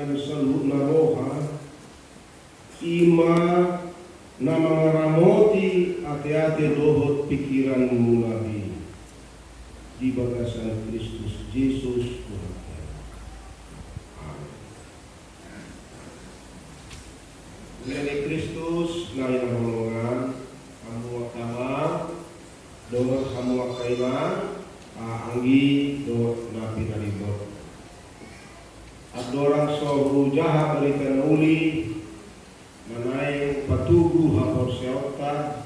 sian salut na roha ima na mga ramoti ate-ate dohot pikiran mo nabi di bagasan Kristus Jesus Tuhan. Amin. Kristus na hinahulungan kamu kama dohot kamu kailan anggi dohot na pinalibot at dorang so jahat berikan uli manay patugu hapor seota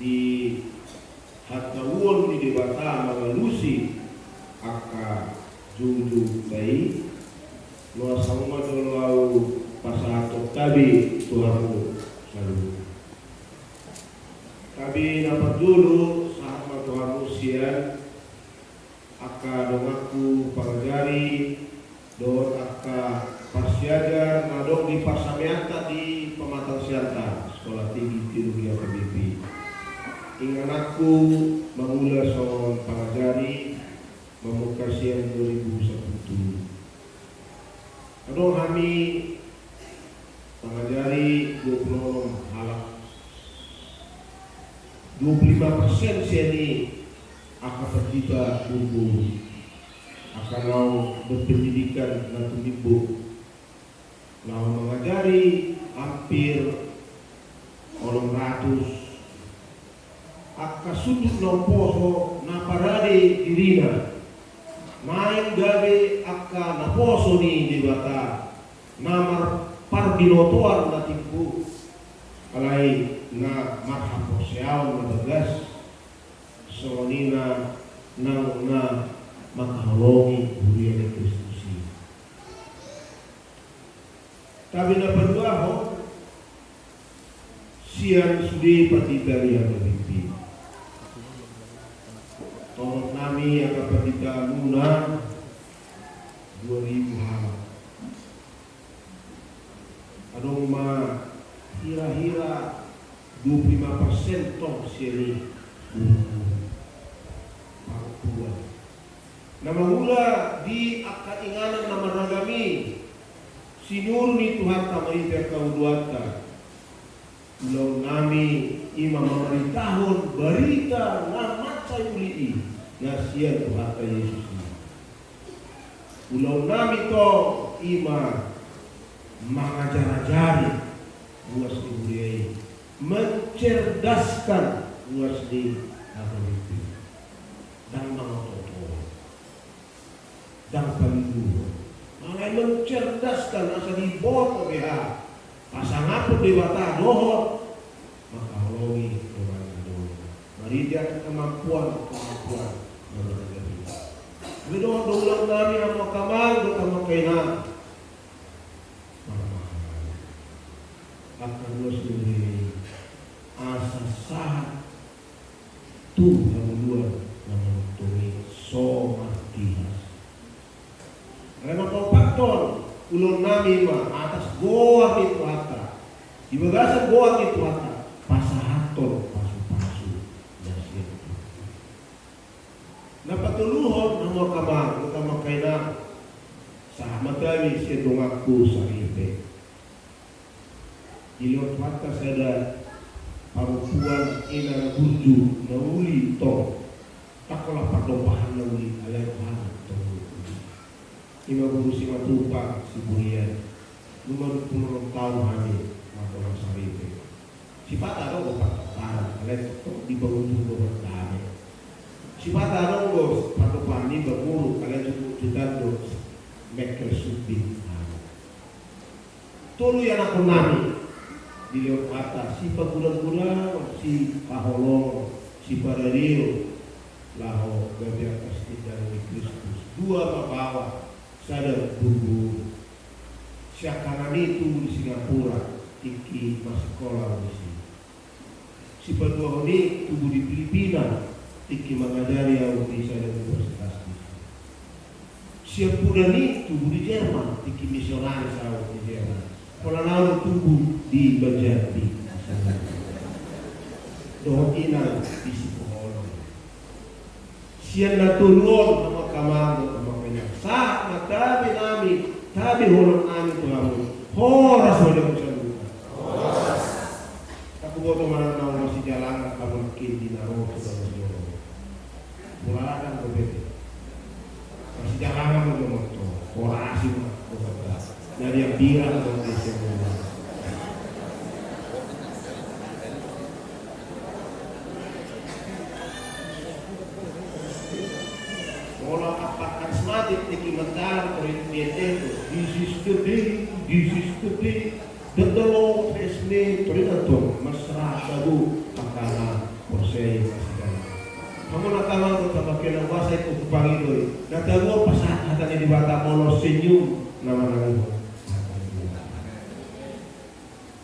di hatawon di debata magalusi aka junju tay luar sama dolau pasato tabi tuhamu salu tabi dapat dulu sama tuhamu sian aka dongaku pangajari dot aka pasiaga nadok di Pasameanta di Pematang Siantar Sekolah Tinggi Teologi AKBP. Ingat aku memula soal pangajari memukasian 2001. Aduh kami pangajari 20 halak 25% sini akan tertiba tumbuh akan mau berpendidikan nanti ibu mau mengajari hampir 800 aka sudut nomposo na parade dirina main gabe aka naposo ni di bata namar parbinotoan na tipu alai na marhaposeaw na bagas sonina na makahulungi bulia ni Kristus. Tapi na berdoa siang sudi patita yang bermimpi. Tolong kami akan patita muna 2000 hal. Adong ma hira-hira 25% tong sini. Nama mula di akainganan nama ragami sinur ni Tuhan tamai terkauduata ulau nami ima memerintahun berita namat saya uli nasian Tuhan Yesus ulau nami to ima mengajar-ajari buas dibudiai mencerdaskan buas di agama itu dan mengotot dan paling malai mencerdaskan asa dibot beha pasang apa dewata dohot maka hologi orang dohot mari dia kemampuan mengerti bedoh dolang nami amo kamal amo kaina akan luas diri asa sahat tu yang luar menuturi so martinas karena faktor ulun nami mah atas goa itu hata di bagasan goa itu hata pasahator pasu-pasu dan siapa napatuluhon nama kamar utama kaina sahabat kami siya dongaku sarite di luar hata saya parupuan ina burju na uli to takola padopahan na uli alay pahan Ima guru si matupa si Burian Lumang 20 tahun kami Matulang sarite si pata dong patok alay to di bangun juga bertanya si pata dong bos patopan di banguru alay juta do mekel subin tolu yang aku nami di lewat kata si pagula-gula si kaholong si parario laho gabi atas tidak di Kristus dua bawa sadar bubu siakanani itu di Singapura Tiki masih sekolah di sini si pendua ini tubuh di Filipina Tiki mengajari yang di sadar universitas di sini siap pudani tubuh di Jerman Tiki misionaris awal di Jerman pola tubuh di Banjardi dohot ina di Sipoholong sian natulon nama kamang nama penyak saat matabi nami tabi holong nami Horas wala ko sa lupa. Ako boto man na masih jalan kamu kini naro sa lupa. Mulakan ko bete. Masih jalan mo mo to. Orasi mo ko ba. Dari ang bira ko sa lupa. Orang apa karismatik nikimantar orientado. This is the day that the Lord has made. Torinato masrasado akala posei masigala. Kamu nataman ko tabakin ang wasay ko Panginoon. Natago pasat hatan ni bata mono senyum naman ang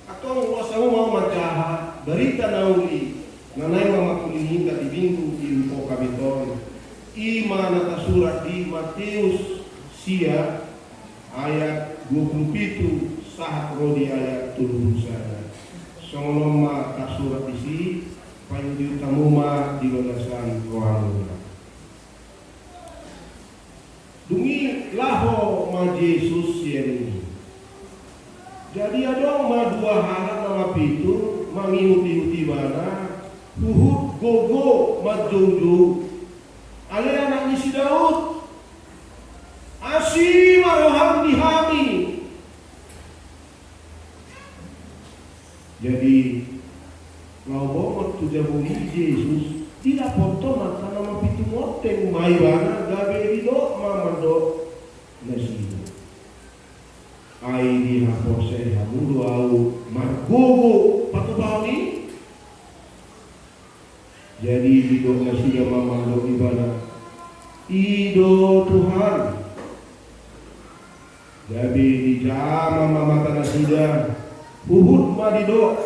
atong wasa mo mau magkaha berita na uli nanay mga makulihin ka tibingko ilpo kabiton. Ima natasurat di Matius sia ayat 27 sahat rodi ayat 30 sana. Songloma kasurat isi panju tamuma di wadasan rohani. Dungi laho ma Yesus ini. Jadi ada ma dua halat nama pitu mangiuti-uti mana huhut gogo ma jojo. Ale anak si Daud asyik maroham dihami. Jadi kalau waktu jabuni Yesus tidak potong karena mapitu moteng maibana gabe dido mamando nasi. Ai di hapose hamudu au margogo patubani. Jadi dido nasi dia mamando ibadah. Ido Tuhan jadi dijama mama tanah sida uhud madido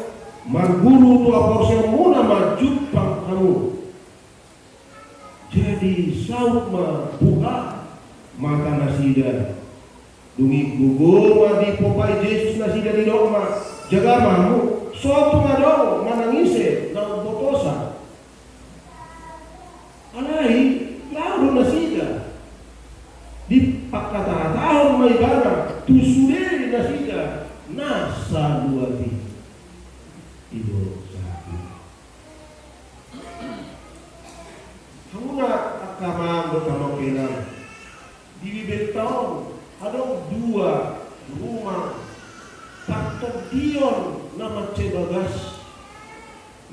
marguru tu aporse muna majupang kamu jadi saut ma buka mata nasida dungi gugur madi popai Yesus nasida di dogma jaga mamu suatu ngado manangise na botosa alai lalu nasida di pakata tahun maibana tusure nasida nasa dua di itu sakit kamu nak akama bertama kena di bibetau ada dua rumah takut dion nama cebagas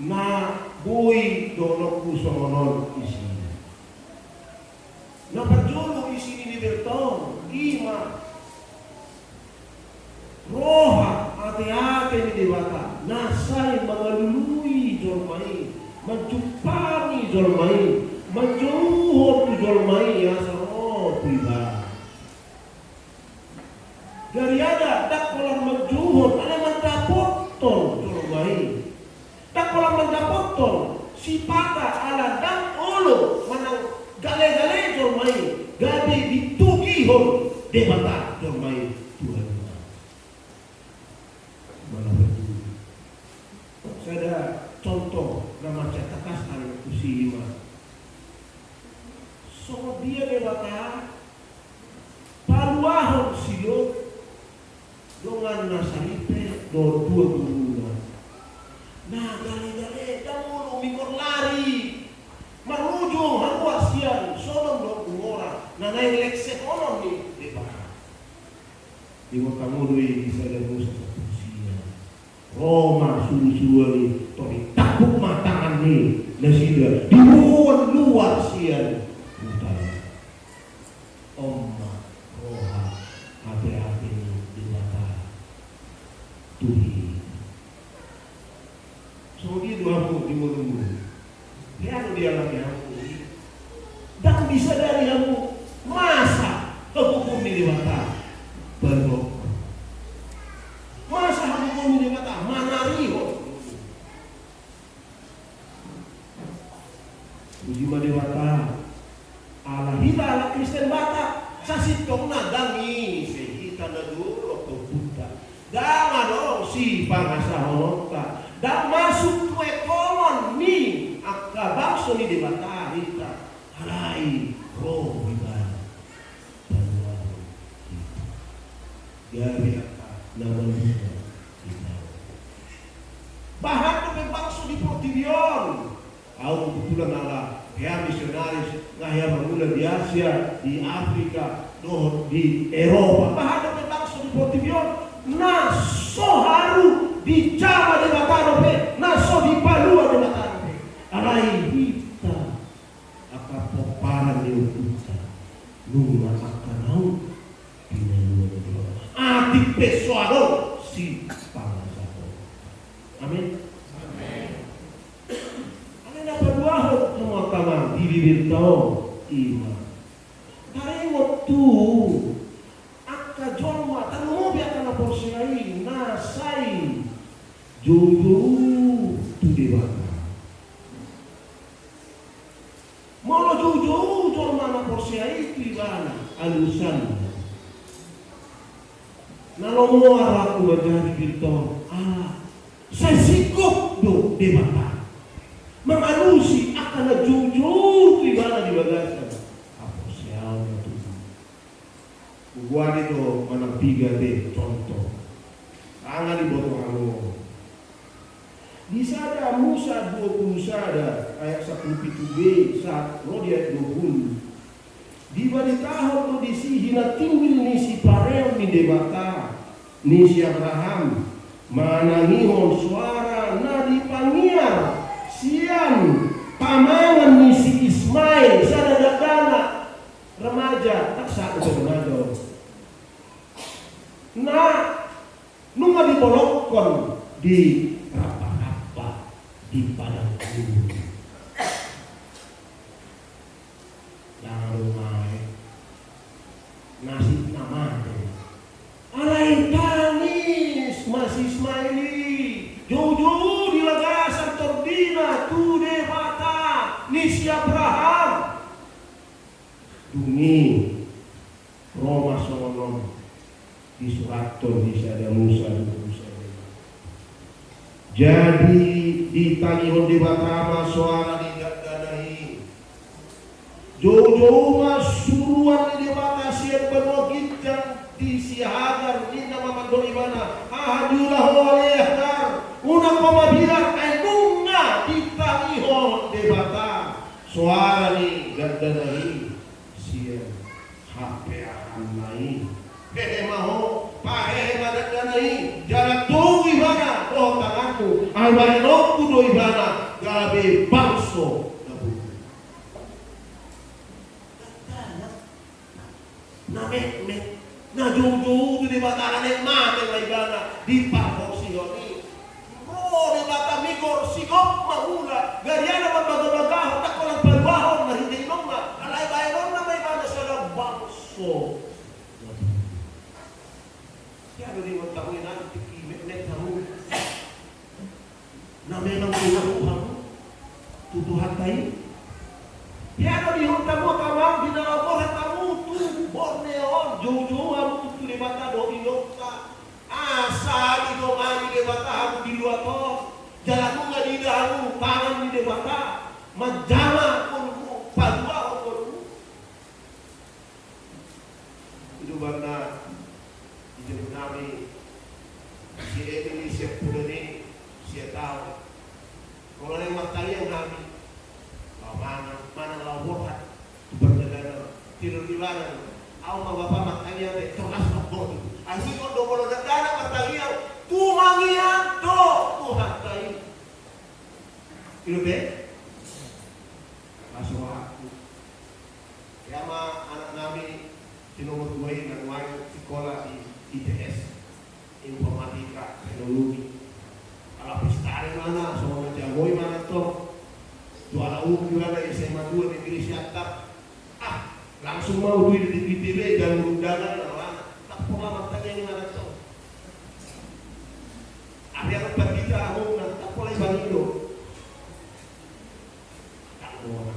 na boy donok kusonon isi. Napajolo isi ni bertong ima roha ate-ate ni dewata nasai mangalului jolmai mencumpani jolmai menjuhur tu jolmai ya saro tiba dari ada tak kolam menjuhur ada mendapotong jolmai tak kolam mendapotong si pata ala dan olo manang gale-gale jolmai gade ditugihon debata jolmai Tuhan mana betul saya ada contoh nama catatan usi ima so dia debata paluahon silo dongan nasaripe do dua bulan nah gale-gale damulu mikor lari marujung hanwa sian sonom do kumora nanay lekse onom ni debata imo kamului bisa ada musa sian Roma suru-suru tori takut matangan ni nasida di luar sian utara omma roha hati-hati di mata tuhi so dia dua mu di mulut lihat dia lagi aku dan bisa dari aku masa hukum ini mata berdoa masa hukum ini mata manariho uji madewata ala hita ala Kristen bata sasitong na dangi sehita na duro to puta dama no si pangasa honota dan masuk kue kolon ni akka bakso ni debata hita halai roh ibadah dan waru gabi akka na malusa ikaw. Bahan na may bangso di Portirion. Ako kebetulan ala kaya misionaris ngaya mangula di Asia, di Afrika, di Eropa. Bahan na may bangso di Portirion na so haru di Java de Matanope, na so di Palua de Matanope. Alay hita akapoparan ni utusa nunga akanau pinalua de Dios. Atik pesuado si pangasato. Amin. Berbuah semua kamar di bibir tau iman. Hari waktu akka jorma tanu biar kana porsiai nasai jojo tu dewata. Molo jojo jorma na porsiai tu ibana alusan. Nalomo araku wajah bibir tau. Saya sikap do dewata. Mengalusi akan na jujur ibana di bagasan. Apa siapa tu? Buat itu mana tiga deh contoh. Angin di bawah alo. Di sana Musa 20 sada ayat 1:7b saat Rodia 20. Di balik tahun tu disihina tinggal ni si parem ni debata ni si Abraham manangihon suara na dipangiar. Sian pamangan ni si Ismail sadadakana remaja tak satu remaja. Nah, nunga dipolokkan di rapa-rapa di padang gurun. Yang rumai nasi namanya. Alai tangis masih Ismaili. Jauh-jauh di lagasan tordina tu debata ni si Abraham. Dumi Roma sono di surato di sada Musa jadi ditangihon di batama suara di dadanahi. Jauh-jauh mas suruan di debata siap penogit yang di si Hagar ni nama mandoribana ahadulah oleh Hagar. Una pamabilang ay nunga ditangihon debata suara ni gadanahi siya hapeahan nai maho pahe gadanahi jalan tuwi bana doh tanganku albayanokku doi bana gabe bangso na mek na jujur di bataran yang mati lai bana di pahok sihoni. Oh, di bata migor sigop mahula gariana magbagabagaho tako lang palbahon na hindi nunga alay bayanon na may bana sa bangso. Kaya di mo tahuin natin tikimik tahu na memang tuhan tutuhan tayo. Kaya di hunta mo kamang binalabor hatamu tu Borneon jauh-jauh hamu tu di bata do inokta. Asa di domani debata hamu di luar toh jalan mu di dahamu tangan di debata majama pun padua pun itu bana di nami si Indonesia pun ini si tahu kalau yang matanya nami mana lawat berjalan tidur di mana awal bapak matanya terkas lapor. Asik kok do bolo dadana matalian tumangian do Tuhan tai. Ilu be? Masuk aku. Ya ma anak nabi di nomor 2 dan main sekolah di ITS informatika teknologi. Kalau pistari mana sama jagoi mana toh. Dua uki ada SMA 2 negeri Siantar. Langsung mau duit di ITB dan undangan tak pernah matanya yang mana toh. Ada yang kita mau tak boleh bagi do. Tak mau.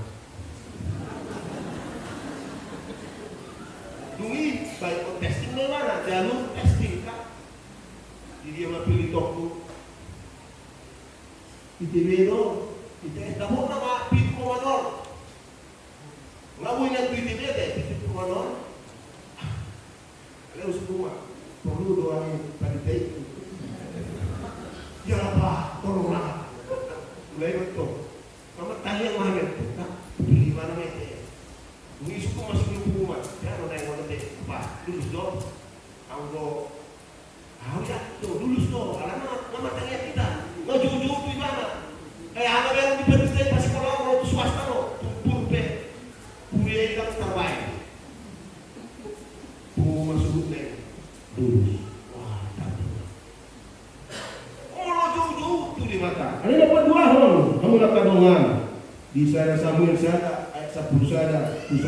Dungi baik testing mana jalur testing kan. Jadi dia mau pilih toko. ITB do, ITS dah mau nama pit komanor. Ngawu yang ITB deh pit komanor. Ada usul rumah. perlu doain panitia itu. Ya Pak, tolonglah. Mulai betul. Mama tanya mana itu? Nak, di mana itu? Ini suku masuk di hukuman. Jangan ada yang mau nanti. Pak, lulus dong. Anggo, ya, tuh lulus dong. Karena mama tanya kita, nggak jauh-jauh di mana? Kayak anak yang di panitia pas sekolah kalau itu swasta loh, purpe, kuliah yang terbaik. Masuk hutan, lulus. Ini dapat dua hal, kamu dapat dongan. Di sana Samuel sana ayat 10 sana, 10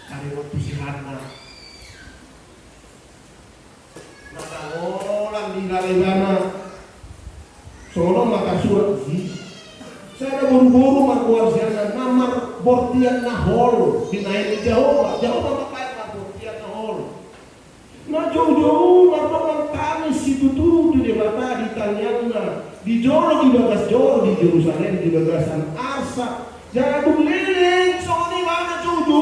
kali waktu si Hana. Maka orang di Lalebana, seorang maka surat sih. Saya buru-buru keluar sana, namar Bortian Nahol, dinaik jauh pakai Bortian Nahol. Nah jauh-jauh, martokan kami situ tuh di mata ditanyana. Di Joro di bagas Joro di Yerusalem di bagasan Arsa jangan keliling soalnya mana cucu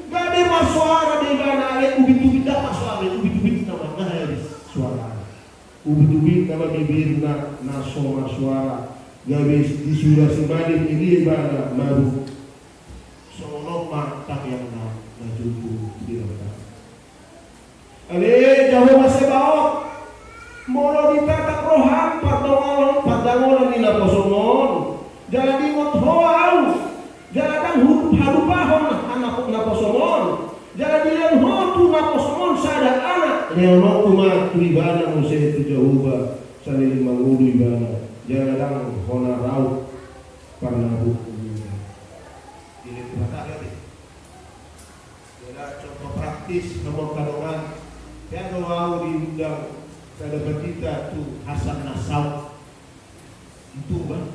gak ada suara di mana ada ubit-ubit dah suara ubit-ubit nama ngaris suara ubit-ubit nama bibir na soma suara gak bisa disuruh semadin ini mana baru soalnya mantap yang na cucu di mana ale jauh masih bawah molo ditatak rohan padangolan ni naposomon jalan di mothoau jalan huruf harupahon anak naposomon jalan di lian hotu naposomon sadar anak leono umat ibana museh tu Jehovah salil mangudu ibana jalan hona rau parnabu ini kata lagi jalan contoh praktis nomor kadongan ya doa diundang sahabat kita tuh Hasan Nasau itu bang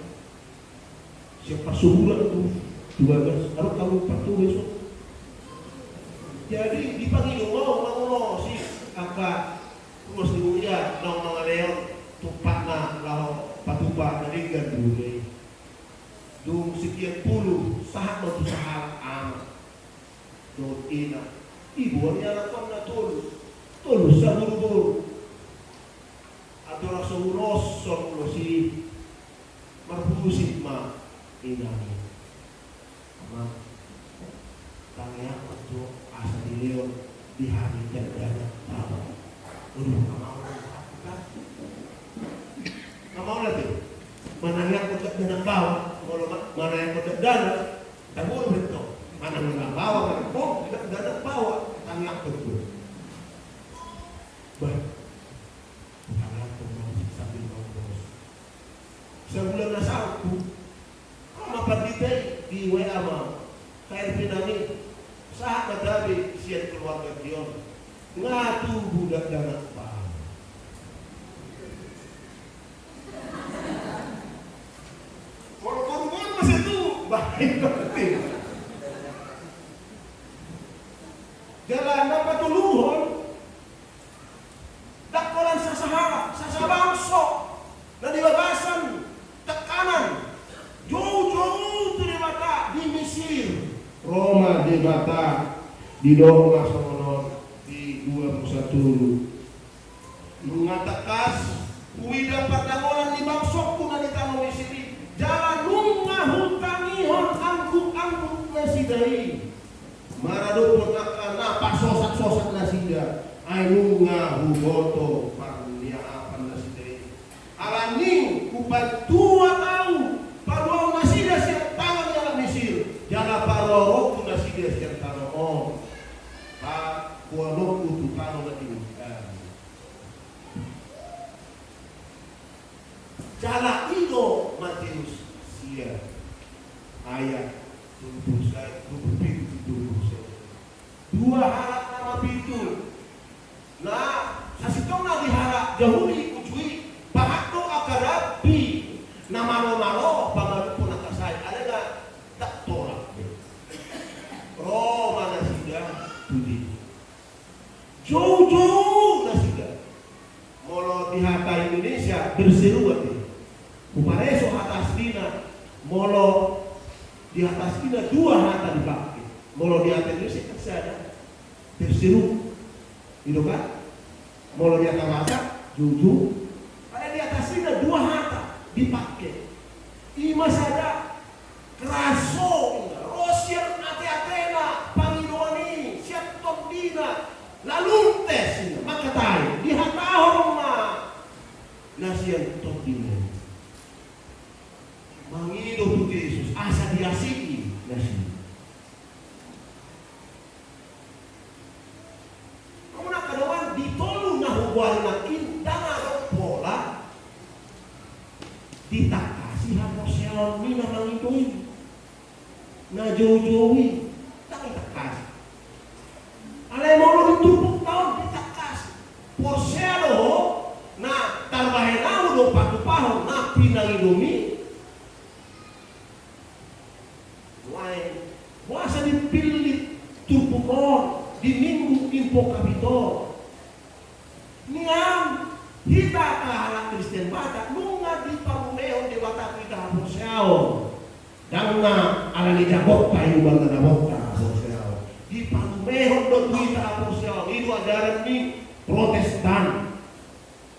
siapa subulan tuh 12 harus kamu patuh besok jadi dipanggil mau si angka terus dibuya nong leon tupakna lau patupa dari gandule dung sekian puluh sahat batu sahal amat dot ina ibu nya lakon na tulus sabur-bur atau rasa urosong lo si marbusit ma inani ma tanya untuk asa di leon di hari dan tahu udah mau lagi mana yang kotak dana bawa mana yang kotak dana tak boleh betul mana yang bawa kan kok tidak dana bawa tanya betul baik sebulan nasabku sama pandite di WA ma KRP nami sahabat dari sian keluarga Dion ngatu budak dana paham korban masih itu baik penting jalan apa tuluhon dakolan sasabangso na dibabasan tekanan jauh-jauh di mata di Mesir Roma di mata di Doma sono di 21 mengatakan uida padangolan di bangsokku na di tanah Mesir jalan nungahun tanihon angkuk nasidai maradopon akana pasosak-sosak nasida ainunga huboto parnia apan nasidai alaning kupat 2 tahun paduau nasida siap tangan jalan Mesir jala parorok tu nasida siap tangan pak kualok tu tangan natimkan jala ido Matius sia ayat 2 harap nama pitul nah sasitong na diharap jahuli kujui pahato akarabi na malo-malo pagano po nakasay alaga tak tolak Roma na siya tudi jauh-jauh na siya molo di hata Indonesia berseruat kupareso atas dina molo di atas dina 2 hata dipakai molo di atas Indonesia kan saya ada berseru itu kan mulai terasa jujur. Ada di atas ini 2 hata dipakai. Ima sada keraso, rosian ate-atena, pangidoni, siap tondina, lalu tes maka tayo dihatahong na nasiyan tondina. Mangido tu Yesus asa diasiki nasiyan. Walakin tanah pola ditakasi hamoseon ni na mangitoy na jojowi takasi alay mo lo tupok taon ditakasi porselo na tarbahin ako do patupahon na pinangilumi wasa dipilit tupukon di minggu impo kabito niang hita kahalak Kristen bata nunga di pamuleo di bata kita hamoseon dan na alani jabok tayo bang na nabok ta hamoseon di pamuleo do kita hamoseon itu ajaran ni Protestan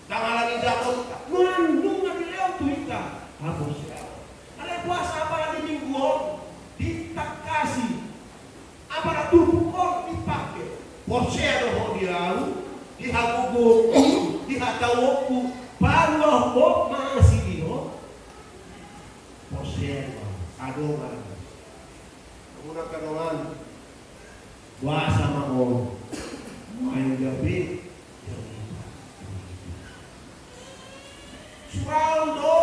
dan alani jabok nunga di leo kita hamoseon ada puasa apa di mingguon ditakasi apa na tupukon dipakai porselo ho diau dihagugo, dihatawoku, baru ako maasiliho. Posero, adongan. Kemudian kadongan, wasa mako, ayong gabi, suraudo,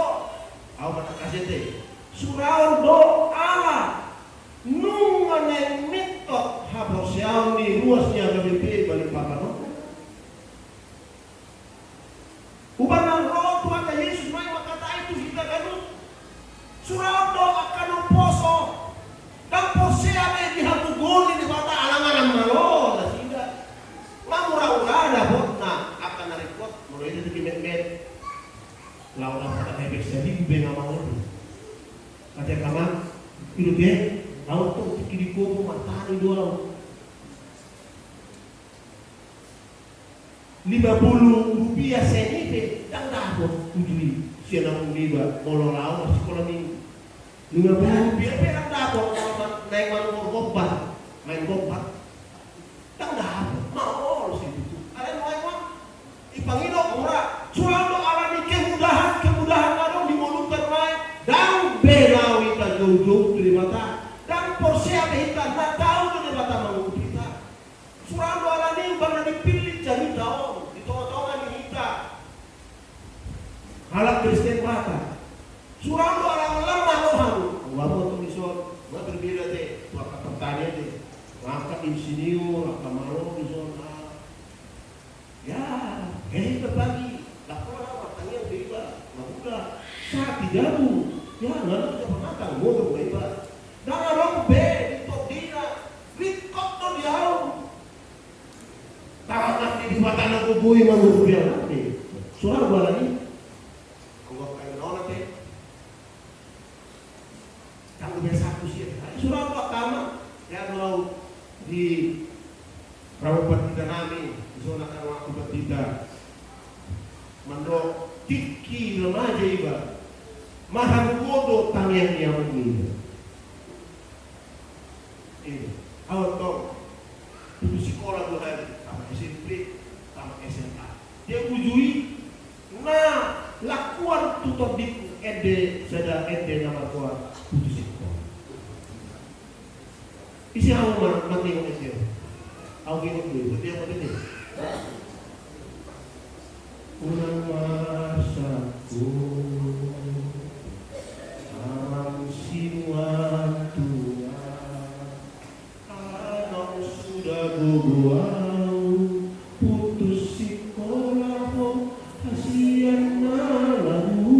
ako matakasete, suraudo ala, nung aneng mitok, haposyaw ni ruasnya gabi balik papano. Ubang ng roho Tuhan kay Yesus may makata itu kita ganun. Surau do akan ng poso. Dan posea may dihatugulin di bata alangan ng malo. Sehingga mamura-ura na bot na akan narikot. Mulai itu kimet-met. Lawan ang pagkakabik sa libe nga mga ito. Kaya kaman, pinutin, lawan ito, tikiriko mo, matani doon. 50 rupiah senite dan dapat ujui siya nang liba mololaw sa sekolah minggu 50 rupiah pero dapat naik manungor gobat main gobat dan dapat mau sih itu kalian mau ipangino murah surau alami kemudahan ngadong di mulut termain dan belawi ta jauh-jauh dari mata dan porsia kita tak tahu dari mata mau kita surau alami bang dipilih jadi tahu halak Kristen bata surau orang lemah lohan walaupun tulisan nggak berbeda deh waktu pertanyaan deh ngangkat insinyur ngangkat malo tulisan ya kayak berbagi laporan matangnya beba udah saat dijamu ya nggak ada pengatang mau beba dan orang be ditodina rikot tuh diau tak nanti di mata anak kubui manggul biar nanti surau balani surau pertama ya kalau di Rawapat kita nami di zona Rawapat kita mandok tiki remaja iba mahal kodo tangyan yang ini awal tong itu sekolah dua hari sama SMP sama SMA dia ujui nah lakuan tutor di ede sada ede nama tua putus sekolah isi awal mati yang itu awal ini dulu dia apa ini ulang masaku alam sinuan tua anak sudah guguau putus sekolah kasihan lalu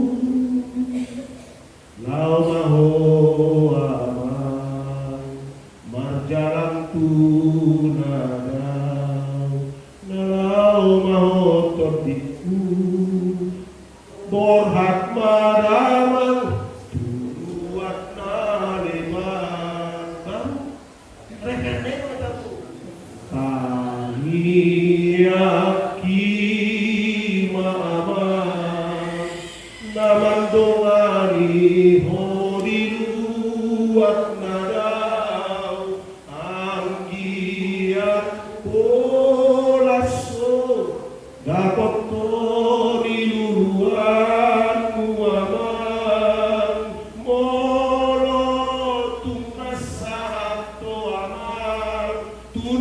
lau maho jalan tunadau nalau mau terdiku borhat maramang turuat naliman baru rekan-rekan kami yakin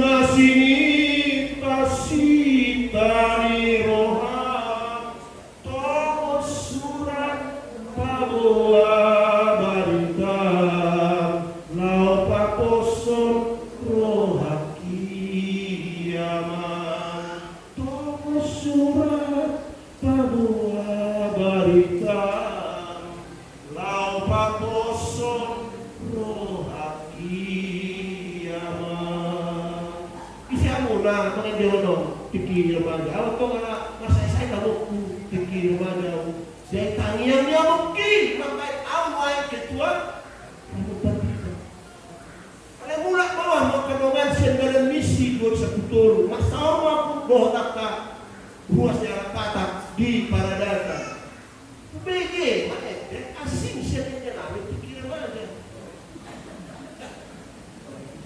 Nasini pasitani roha tomo surat paboa barita lau paposon roha kiaman tomo surat paboa barita lau paposon roha na mga Diyono, pikir remaja. Ako nga masay-say na mo, pikir remaja. Saya tangian niya mungkin, makay away ketua. Ano ba dito? Alam mula bawah, magkanungan siya ngayon misi doon sa kuturo. Masawa po bohotak ka, buwas niya patak di paradata. Pubege, asing siya niya namin, pikir remaja.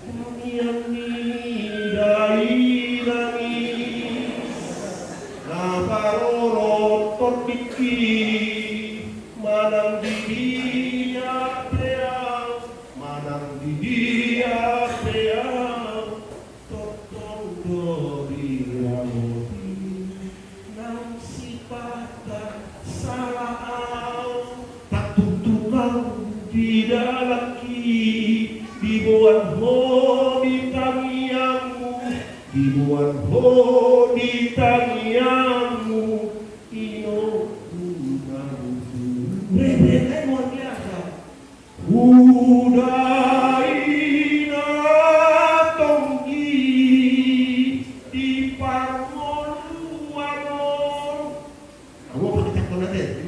Tangian ni manang di dia totong dori ramoti nang sipata salah tak tutulang di dalaki dibuat ho di tangianmu dibuat ho di tangianmu Mereka luar biasa. Udaina tonggi di parmoluanon. Kamu pakai cakap nanti.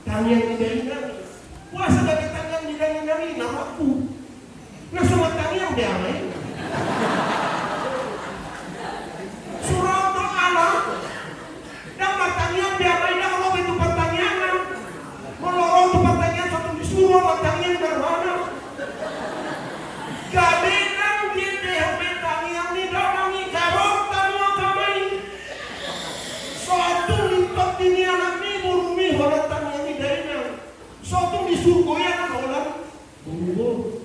Tangan di dalam. Puasa bagi tangan di dalam ini namaku. Nah semua tangan dia main. Surau alam. Dan matangnya dia main. Melorong tu pertanyaan satu disuruh pertanyaan berwana. Gabenang dia pertanyaan ni dalam ni karok tamu kami. Suatu lipat ini anak ni burumi holat tanya ni dari nang. Suatu disuruh goyang holat buru.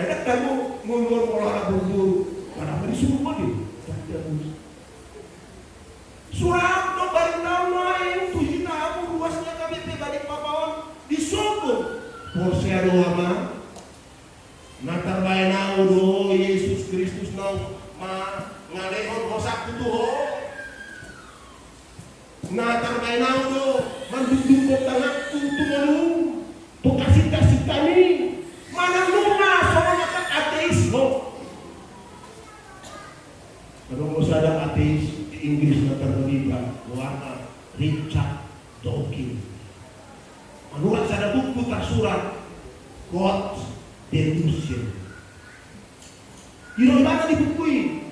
Ada kamu mundur olah buru. Karena disuruh bodi. Surat tu barang main tu hina aku ruasnya kami balik papawan disungguh. Porsia doa natar bae do Yesus Kristus nau ma ngalehon hosak tuho. Natar bae do mandudung ko tangan tumulu. Tu kasih kami mana lunga sama makan ateisme. Kalau mau sadar ateis Inggris na terlibat warna Richard Dawkins. Menurut saya buku tersurat God's Delusion. Di mana dibukui?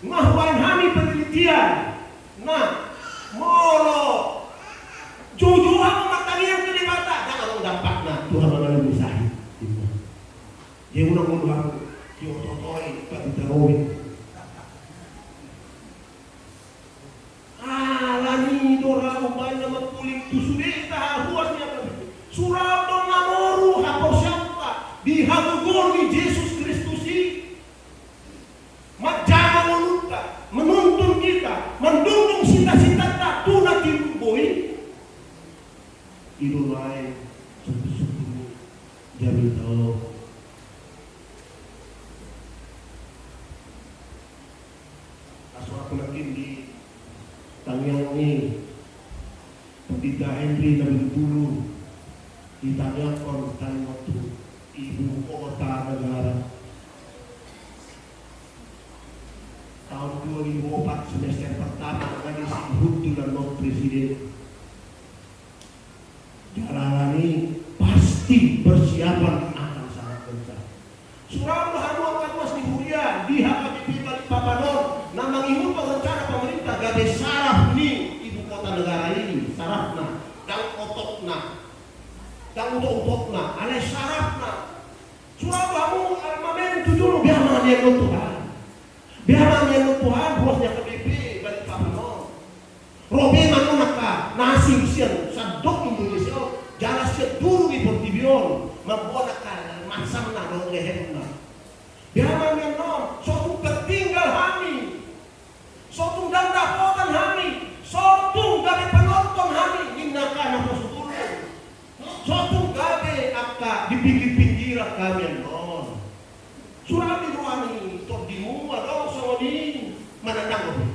Ngahuan kami penelitian. Nah, molo jujur aku matang yang di mata. Jangan dampak na Tuhan mengalami sahih. Dia ulang-ulang diototoi pada tarawih. Surau namoru hapo siapa di hamugoni Yesus Kristus majama menuntun kita mendukung cita-cita tak tuna timbui idulai sungguh-sungguh jadi tahu asal aku lagi di tangiang ini Pendeta Henry Nabi Bulu ditanyakan tentang waktu ibu kota negara tahun 2004 semester pertama kali disebut dengan presiden jalan ini pasti persiapan akan sangat kencang. Surau haruang kawas di Huria di HKBP Balikpapan nama ibu pengecara pemerintah gabe saraf nih ibu kota negara ini sarafna dan otokna dan untuk-untukna, alai sarafna. Surau kamu almamen itu dulu biar mana yang Tuhan. Biar mana yang Tuhan bosnya ke BP Balikpapan. Robe mana maka nasib sian sadok Indonesia jalan sian dulu di Portibion membuat masam na dong leherna. Biarlah menon, suatu tertinggal kami, suatu dan dapotan kami, suatu gabe penonton kami, hindakan apa sepuluh, suatu gabe akka di pinggir-pinggir kami non. Surami ruani, tok dimua dong soni, menandang kopi.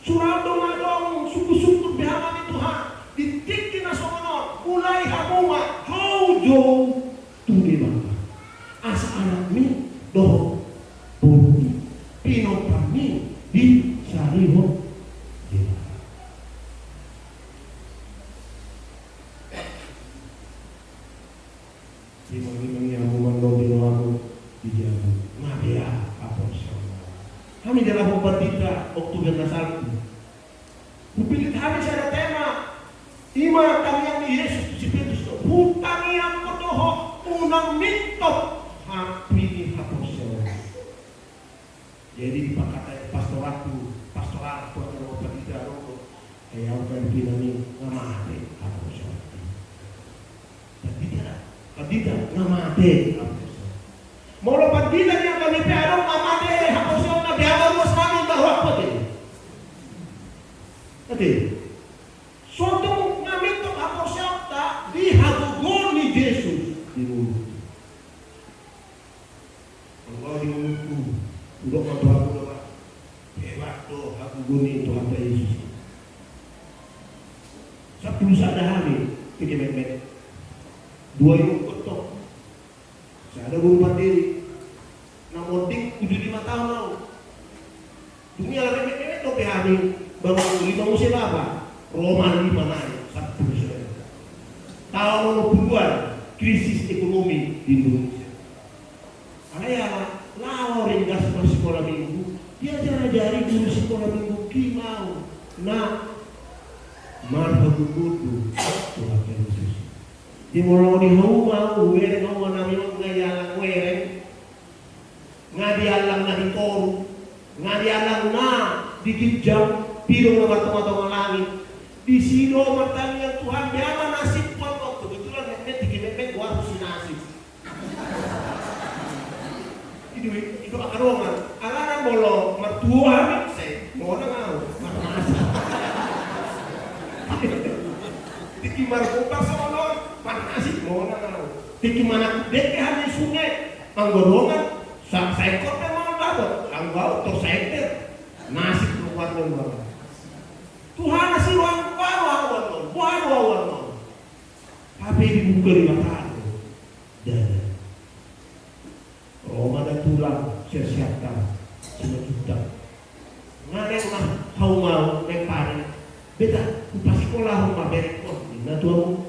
Surado madong suku-suku bihamani Tuhan, ditikin nasono, mulai hamua, jauh-jauh tunggu bangka. Asa anak mi doh bumi pino kami di sariho di mangi yang mando di lagu di jalan Maria apostol kami dalam pemberdita Oktober nasalku kupilih kami ada tema ima kami yang di Yesus si Petrus hutang yang kodoh unang mintok pilih apostol. Jadi dipakatkan pastoral tuan yang berpikir rokok, yang berpinami nama ate apostol. Tidak nama ate apostol. Mau lepas kita yang kami peadong nama ate apostol nabi awal was kami tahu apa deh. Oke. Suatu ngamit tu apostol tak dihagugun ni Yesus di mulut. Allah di mulutku, udah kata aku dah, hebat tu aku guni Tuhan Yesus. Sabtu sada hari, tiga met, dua yang kotor, saya ada guru mandiri, namoting 75 tahun lalu. Dunia lagi met tu hari, baru 5 musim apa? Roma 5 naik, Sabtu sada. Tahun 80-an, krisis ekonomi di Indonesia. Ayah lawan ringkas sekolah minggu, dia jari guru sekolah minggu kimau, nak marah kudu Tuhan Yesus. Di mulau di rumah, uwe ngau nami ngayalang were, ngadialang na di koru, ngadialang na di kijam, pilong na matong-matong langit. Di sino matanya Tuhan, biama nasib po kebetulan net dikimepet gua harus nasib. Itu akarongan, alarang bolo mertua mikse, mau ngau, masa. Tiki markupa sono, panasi mau ngau. Tiki mana dek hanya sungai, anggorongan, seekor memang dapat, anggau atau seekor, nasi keluar memang. Tuhan nasi ruang baru, tapi dibuka di mata dan Roma dan tulang siap-siapkan semua juta. Ngareng lah kau mau repare. Beta pas sekolah rumah berekor. Nah tuan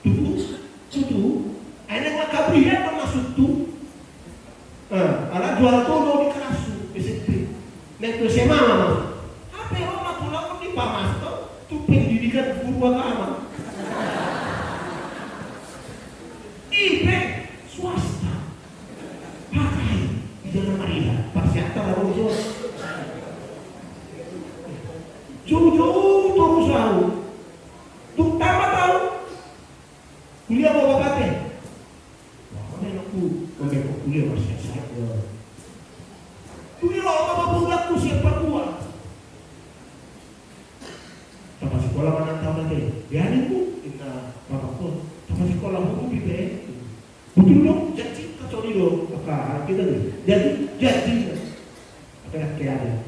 tutu. Anak nak kabrian masuk tu. Anak jual todo di kerasu SMP. Nek tu SMA mama. Apa Roma tulang di pamas tu? Tu pendidikan guru agama. IP swasta. Pakai di dalam Maria, pasiata lalu jauh-jauh terus tahu, tuh tahu, kuliah bawa pakai, wah ini aku kuliah masih sehat ya, kuliah apa buatku siapa kuat, tempat sekolah mana tahu nanti, biarin bu, kita bapakku, tempat sekolah hukum di betul dong, jadi kacau dong. Kita nih, jadi apa yang ada?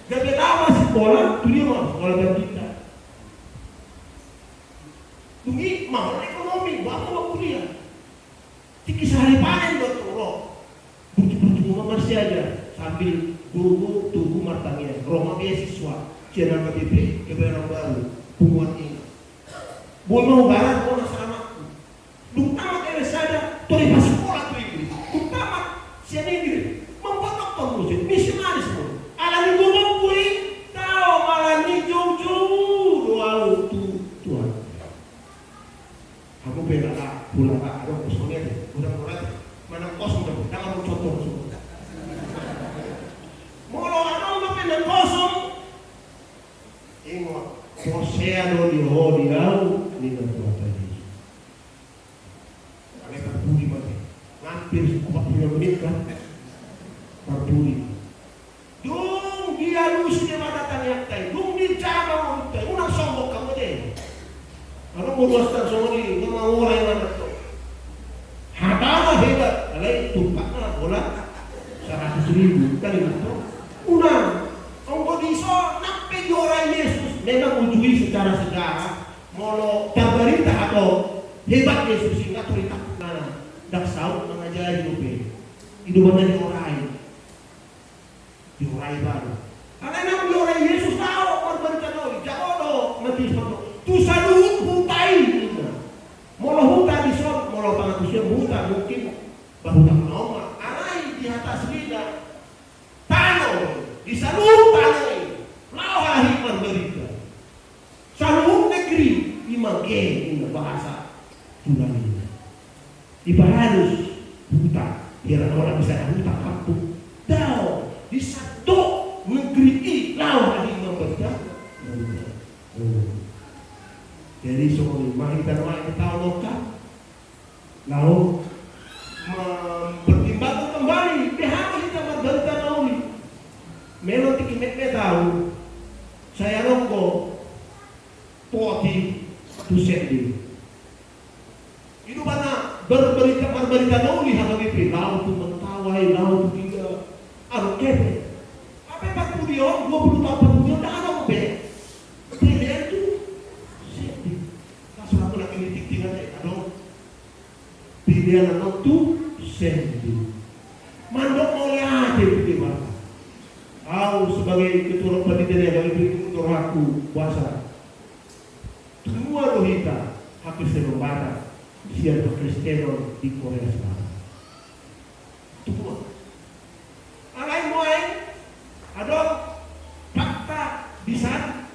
Gak tahu sekolah, dunia mau sekolah kita. Tunggu mau ekonomi, bapak mau kuliah. Tiki sehari panen buat turun, butuh masih aja sambil tunggu martangnya. Roma beasiswa, channel KBP, kebenaran baru, pembuat ini. Boleh mau barat, mau sama. Lupa kayak saja, tori pas sekolah tu Inggris. Lupa siapa Inggris, membuat musik, misionaris pun. Alami gomong kui, tahu malah ni jauh-jauh doa Tuhan. Aku bela lah, pulang lah, ada kosongnya deh, udah mana kosong dah, jangan mau contoh semua. Molo ada pindah kosong, ingat, Hosea di Hodiau, ni nak buat tadi. Budi mati, ngampi hampir 40 menit kan. Parturi. Dung dia lusi dia matatan yang tay. Dung di jama mo tay. Unang sombong kamu deh. Ano mo luastan sumuli, nga mga oray na nato. Hatama hebat. Alay, tumpak na, wala. 100,000, kali nato. Unang, ang kodiso, nakpedyoray Yesus. Memang ujui secara sejarah. Molo, tabarita ato. Hebat Yesus, nga turita na. Daksaw, mga jaya hidupi. Iduban na dioray. Dioray baru. Alay na dioray Yesus tao, korban ka no. Jakodo, matis mo. Tu saluhut hutai. Molo huta di son, molo pangatusya huta mungkin bahutang naoma. Alay di atas lida. Tano, di saluhut tanay. Lao halahiman berita. Saluhut negeri, image, ini bahasa Yunani. Ibaharus huta, biar orang bisa huta kampung. Dao, di satu negeri lao halahiman berita. Jadi sorry, kita tahu lokal, lalu mempertimbangkan kembali, pihak kita berbeda tahu. Memang tikimet tahu, saya nongko, poti, tu sendi. Itu mana berberita tahu lihat lagi, lalu tu mentawai, lalu tu tidak, anu kepe. Apa 40 dia, 20 tahun 40 dia, dah ada be. Pilihan tu. Pilihan anak tu sendi. Mandok oleh di mana? Aku sebagai ketua pendidikan yang lebih untuk aku puasa. Semua rohita habis membara siapa Kristen di Korea Selatan. Semua. Alai moai ada fakta di sana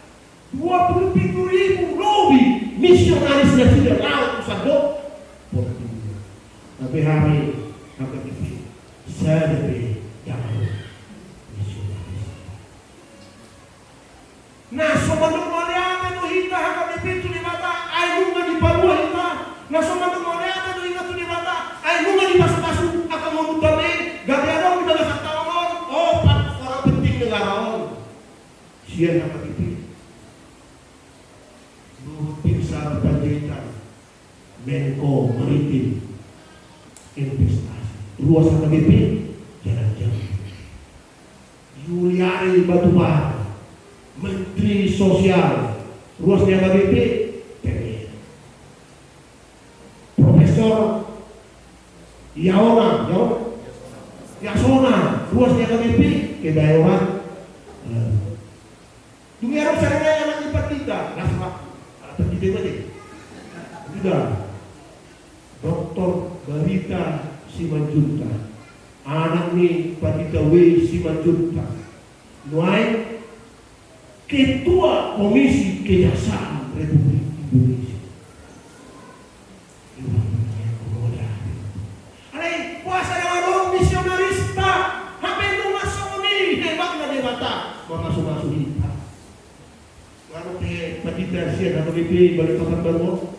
27.000 lebih misionaris yang sudah laut sadok. Tapi hari akan dipilih. Saya lebih jauh misionaris. Nah, somanung maliata tu hita akan dipilih di mata. Ayo nggak diparuah hita. Nah, somanung maliata tu hita tu di mata. Ayo nggak dipasu-pasu akan memutami. Gak ada orang udah nggak tahun. Oh, orang penting negara orang. Siapa akan dipilih? Luhut Binsar Panjaitan, Menko Maritim. Investasi ruas HKBP jalan jauh. Yuliari Batubara, Menteri Sosial, ruas HKBP PPN. Profesor Yasona, ruas HKBP Kedayawan. Dunia harus caranya anak lipat kita, nasma, terjadi tadi. Sudah. Dr. Barita Simanjunta, anak ni Patita W Simanjunta, Nuai Ketua Komisi Kejaksaan Republik Indonesia. Alai puasa yang orang misionarista, hampir tu masuk ni hebatnya dia mata, masuk kita. Kalau ke Patita siapa atau BP balik kapan baru?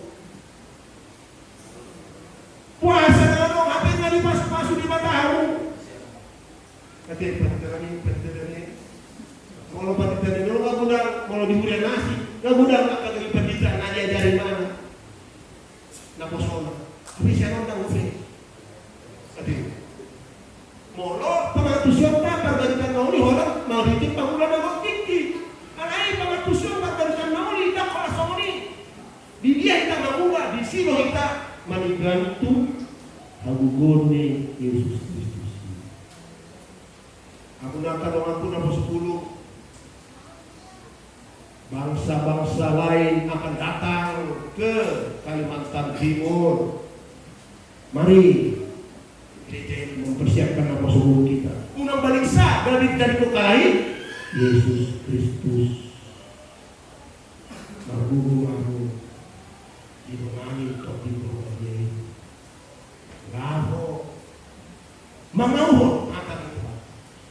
Puasa kalau hampir nggak dipasu-pasu di matahari. Katanya petani, kalau petani dulu nggak mudah, kalau diberi nasi nggak mudah nggak kagak petani nanya dari mana. Nak kosong, tapi saya nonton ufe. Katanya, molo pengatusyon tak perbalikan nauli orang mau ditimbang ulah nggak tinggi. Alai pengatusyon perbalikan nauli tak kalau soni. Di dia kita mengulah, di sini kita manigantu agugone Yesus Kristus. Aku nakal aku nomor 10. Bangsa-bangsa lain akan datang ke Kalimantan Timur. Mari kita mempersiapkan nama suku kita. Unang balingsa dari kokalai Yesus Kristus. Marguru dimenangi topi berbagai laho mangauh akan itu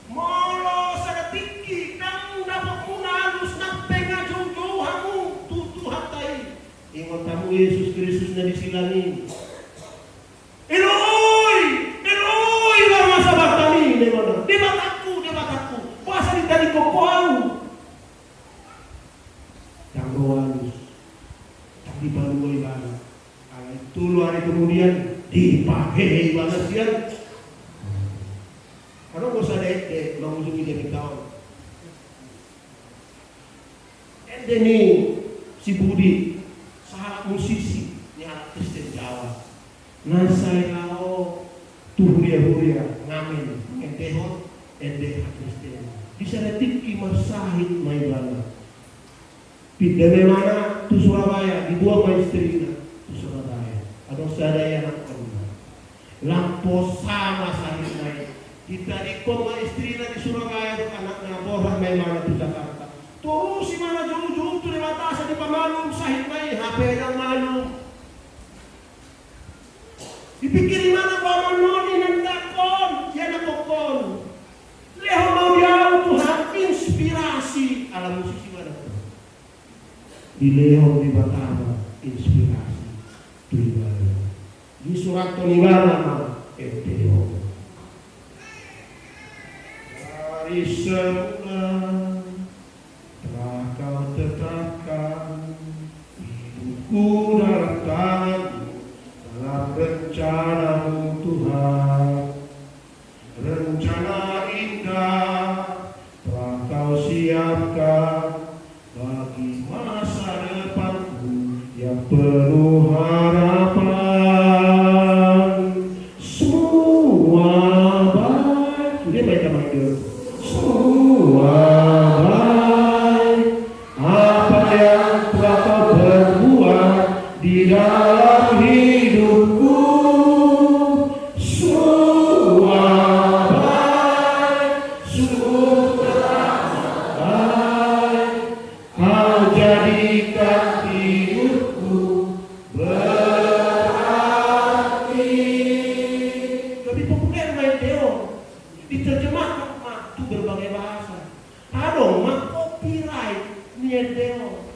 molo sada tinggi nang dapat munalus nang penga jauh-jauh hamu tutu hatai ingat tamu Yesus Kristus na disilangin Eloi Ano ko sa dete, mangusungi kami kaon. And then si Budi, sa musisi ni anak Kristen Jawa. Nasay ako tuhuria-huria ngamen, ngentehon, ende Kristen. Di sana tiki masahit may bala. Pidane mana tu Surabaya, dibuang may istrina tu Surabaya. Adong sadaya ng kanina. Lampos sama sahit may. Kita ikon may istrina di Surabaya ng anak na borang may mana tu Jakarta. Turo si mana jauh-jauh tu lewat asa di pamanum sahit may HP ng malum. Dipikirin mana pamanoni ng dakon, yan ang kokon. Leho mau jauh Tuhan inspirasi alam musisi mana tu. Di Leho di Batama inspirasi tujuan. Di surat Tonibana eteo. Dari semula telah kau tetapkan hidupku dalam tangan-Mu, dalam rencana-Mu Tuhan. Rencana indah telah Kau siapkan bagi masa depanku yang penuh harapan. Semua baik. Dia baik sama dia. Semua baik. Apa yang telah Kau perbuat di dalam hidupku. Semua baik. Semua baik. Kau jadikan hidupku berarti. Lebih populer main Deo. Diterjemahkan itu berbagai bahasa. Adong mak copyright niat Deo.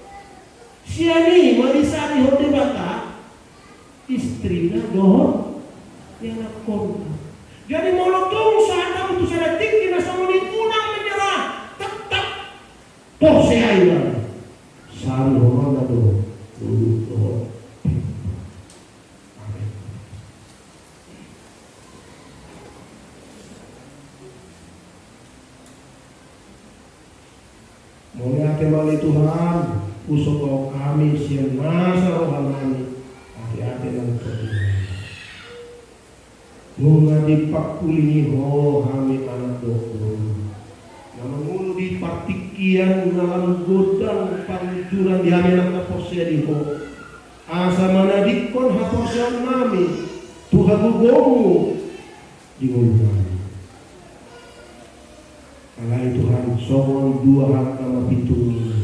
Siani Marisa di hotel bata istrinya dohon yang nakon. Jadi molotong sana untuk saya tinggi nasa menit unang menyerah tetap pose ayam. Sari orangado dulu. Amin. Mulia kembali Tuhan, usuk kami siang nasa rohani, hati-hati dan kedua. Bunga di pakuli ho kami anak dokter. Namun mulu di partikian dalam godang panjuran di hamilan kaposya di ho. Asa mana dikon haposya nami, Tuhan gugomu di ngulukan. Alai Tuhan songon dua hak nama pituni.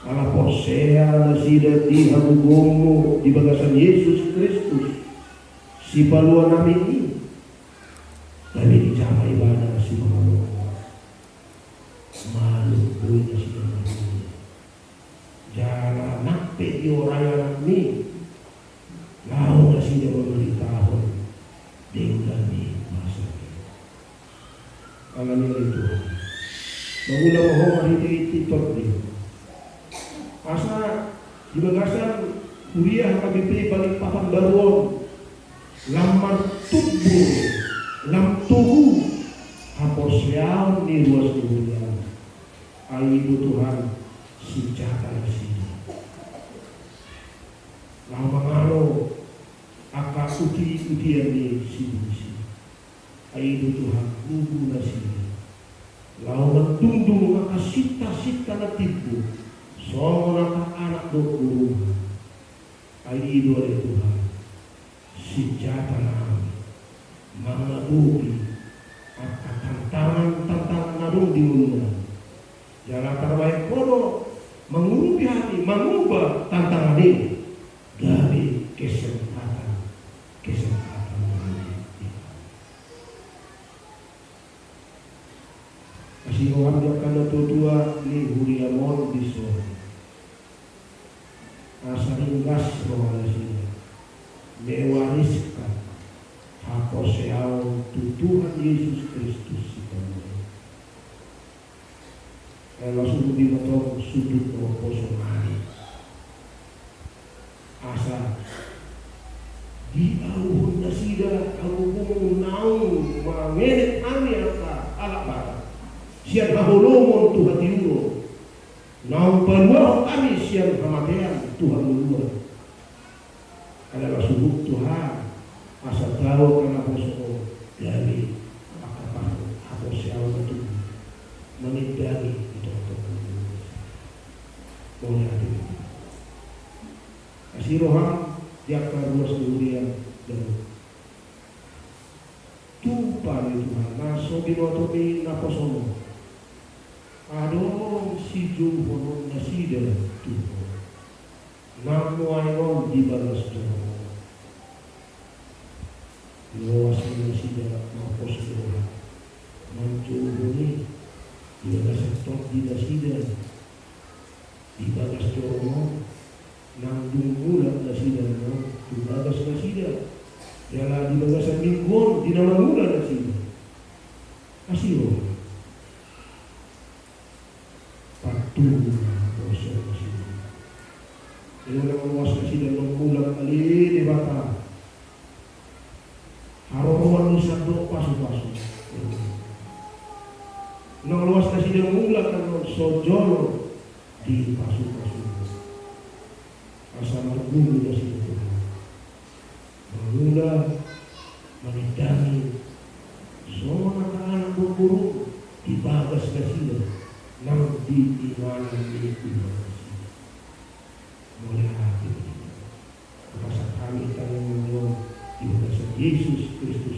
Ala posea nasida di hagugomu di bagasan Yesus Kristus. Si paluan nami ini. Kami dijama ibadah si malu. Malu buina si malu. Jangan nakpe di orang ini. Lau nasi dia memberitahu dengan ni masa. Alam itu. Mengula mohon hiti dia. Asa di bagasan kuliah kami pilih balik papan baruan. Lamar tubuh, lam tubuh, haposial di luas dunia. Aibu Tuhan si jaga sini. Lau mangalo akak uti-utian di sini. Aibu Tuhan gugu nasi. Lau mentundung maka sita-sita natipu. Songon anak doku. Aibu oleh Tuhan. Si jatah mengabuhi tantangan nadung di dunia. Jangan terbaik bodoh mengubah hati, mengubah tantangan ini dari kesempatan kasih orang dia kena tua ni huriamon di sore asa ringgas roh sini mewariskan hakoseau Tuhan Yesus Kristus langsung dimatok sudut kosong hari asa di auhun nasida aku naung mangenet ami apa sian hahulumon Tuhan tiuro, nau paluah kami sian kamatean Tuhan luar. Adalah subuk Tuhan, asal tahu karena poso dari akar apa siapa itu menindaki itu boleh ada. Kasih rohan dia akan ruas durian dan tumpah di Tuhan. Naso binotomi naposono. Adong si jumpono nasida Tuhan. Namo ayon di balas Tuhan. Luas nasida naposono. Manjumuni di balas Tuhan di nasida. Di balas Tuhan. Nang dumulan nasida no. Di balas nasida. Yalah di bagasan mingguan di nama mula nasida. Kasih patuh dosa nasida. Ini orang memuas nasida mengulang kali di bata. Harowan nusa do pasu-pasu. Nang luas nasida mengulang kan sojolo di pasu-pasu. Asal margulu nasida Tuhan. Mula menindaki semua anak-anak berburu di bagas kasih nang di imanan di Tuhan. Mulai hati kita. Masa kami kalian mengulang di bagas Yesus Kristus